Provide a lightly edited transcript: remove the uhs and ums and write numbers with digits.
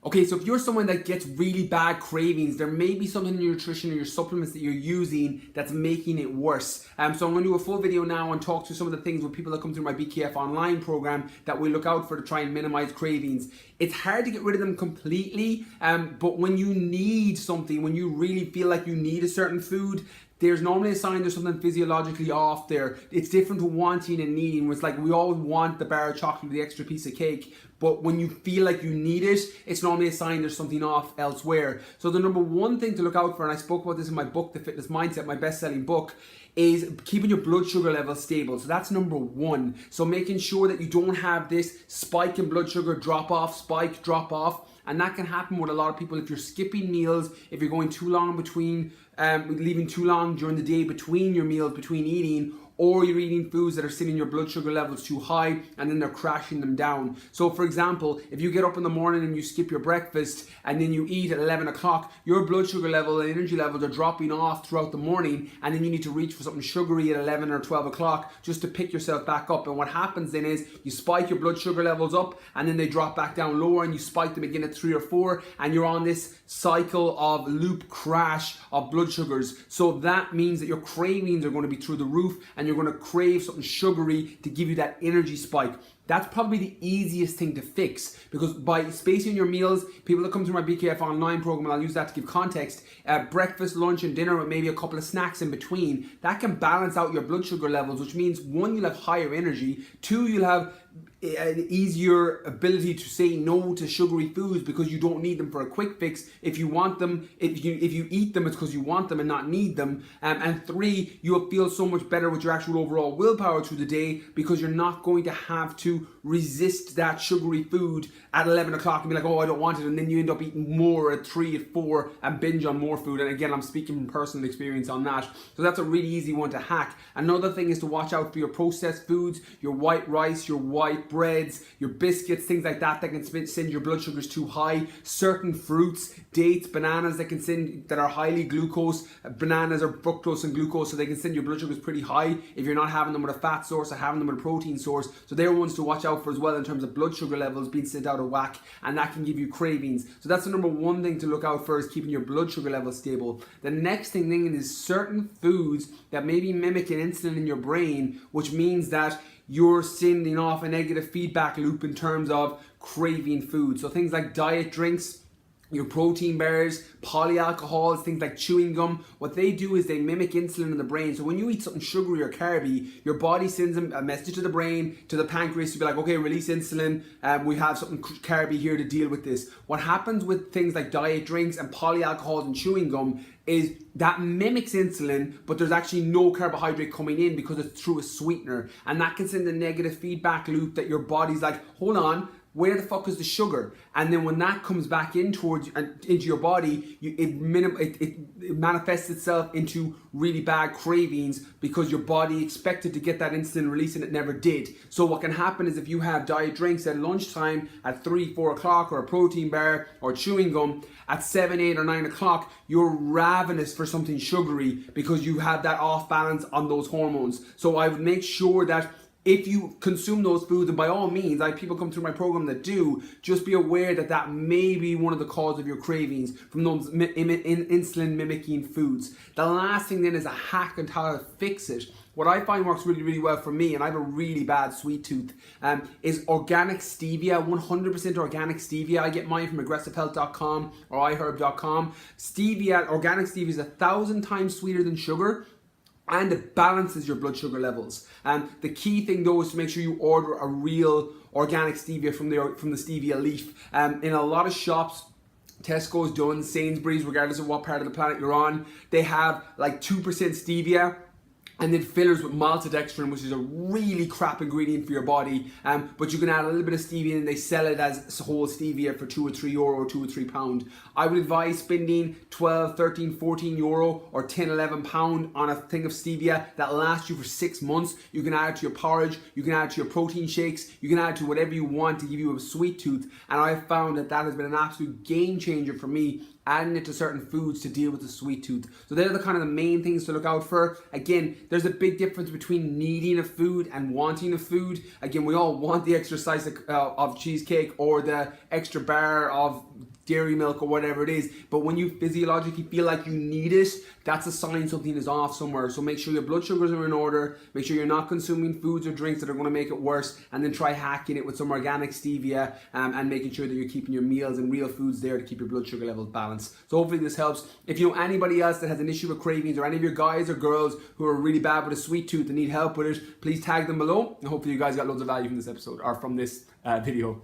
Okay, so if you're someone that gets really bad cravings, there may be something in your nutrition or your supplements that you're using that's making it worse. So I'm going to do a full video now and talk through some of the things with people that come through my BKF online program that we look out for to try and minimize cravings. It's hard to get rid of them completely, but when you need something, when you really feel like you need a certain food, there's normally a sign there's something physiologically off there. It's different to wanting and needing. It's like we all want the bar of chocolate or the extra piece of cake, but when you feel like you need it, it's normally a sign there's something off elsewhere. So the number one thing to look out for, and I spoke about this in my book, The Fitness Mindset, my best-selling book, is keeping your blood sugar level stable. So that's number one. So making sure that you don't have this spike in blood sugar, drop off, spike, drop off. And that can happen with a lot of people if you're skipping meals, if you're going too long between, leaving too long during the day between your meals, between eating, or you're eating foods that are sending your blood sugar levels too high and then they're crashing them down. So for example, if you get up in the morning and you skip your breakfast and then you eat at 11 o'clock, your blood sugar level and energy levels are dropping off throughout the morning, and then you need to reach for something sugary at 11 or 12 o'clock just to pick yourself back up. And what happens then is you spike your blood sugar levels up and then they drop back down lower, and you spike them again at 3 or 4, and you're on this cycle of loop crash of blood sugars. So that means that your cravings are going to be through the roof, and you're going to crave something sugary to give you that energy spike. That's probably the easiest thing to fix, because by spacing your meals, people that come through my BKF online program, and I'll use that to give context, breakfast, lunch and dinner with maybe a couple of snacks in between, that can balance out your blood sugar levels, which means one, you'll have higher energy, two, you'll have an easier ability to say no to sugary foods because you don't need them for a quick fix. If you want them, if you eat them, it's because you want them and not need them. And three, you'll feel so much better with your actual overall willpower through the day, because you're not going to have to resist that sugary food at 11 o'clock and be like, oh, I don't want it, and then you end up eating more at 3, at 4 and binge on more food. And again, I'm speaking from personal experience on that. So that's a really easy one to hack. Another thing is to watch out for your processed foods, your white rice, your white breads, your biscuits, things like that can send your blood sugars too high. Certain fruits, dates, bananas that are highly glucose. Bananas are fructose and glucose, so they can send your blood sugars pretty high if you're not having them with a fat source or having them with a protein source. So they're ones to watch out for as well in terms of blood sugar levels being sent out of whack, and that can give you cravings. So that's the number one thing to look out for, is keeping your blood sugar levels stable. The next thing is certain foods that maybe mimic an insulin in your brain, which means that you're sending off a negative feedback loop in terms of craving food. So things like diet drinks, your protein bars, polyalcohols, things like chewing gum, what they do is they mimic insulin in the brain. So when you eat something sugary or carby, your body sends a message to the brain, to the pancreas, to be like, okay, release insulin, we have something carby here to deal with this. What happens with things like diet drinks and polyalcohols and chewing gum is that mimics insulin, but there's actually no carbohydrate coming in because it's through a sweetener. And that can send a negative feedback loop that your body's like, hold on, where the fuck is the sugar? And then when that comes back in into your body, it manifests itself into really bad cravings, because your body expected to get that insulin release and it never did. So what can happen is if you have diet drinks at lunchtime at 3, 4 o'clock, or a protein bar or chewing gum at 7, 8 or 9 o'clock, you're ravenous for something sugary because you have that off balance on those hormones. So I would make sure that if you consume those foods, and by all means, people come through my program that do, just be aware that that may be one of the causes of your cravings from those insulin mimicking foods. The last thing then is a hack on how to fix it. What I find works really, really well for me, and I have a really bad sweet tooth, is organic stevia, 100% organic stevia. I get mine from aggressivehealth.com or iherb.com. Stevia, organic stevia, is 1,000 times sweeter than sugar, and it balances your blood sugar levels. The key thing though is to make sure you order a real organic stevia from the stevia leaf. In a lot of shops, Tesco's, Dunnes, Sainsbury's, regardless of what part of the planet you're on, they have like 2% stevia, and then fillers with maltodextrin, which is a really crap ingredient for your body, but you can add a little bit of stevia and they sell it as whole stevia for 2 or 3 euro or 2 or 3 pound. I would advise spending 12, 13, 14 euro or 10, 11 pound on a thing of stevia that lasts you for 6 months. You can add it to your porridge, you can add it to your protein shakes, you can add it to whatever you want to give you a sweet tooth, and I've found that has been an absolute game changer for me, adding it to certain foods to deal with the sweet tooth. So they're the kind of the main things to look out for. Again, there's a big difference between needing a food and wanting a food. Again, we all want the extra slice of cheesecake or the extra bar of dairy milk or whatever it is, but when you physiologically feel like you need it, that's a sign something is off somewhere. So make sure your blood sugars are in order, make sure you're not consuming foods or drinks that are going to make it worse, and then try hacking it with some organic stevia and making sure that you're keeping your meals and real foods there to keep your blood sugar levels balanced. So hopefully this helps. If you know anybody else that has an issue with cravings, or any of your guys or girls who are really bad with a sweet tooth and need help with it, please tag them below, and hopefully you guys got loads of value from this episode or from this video.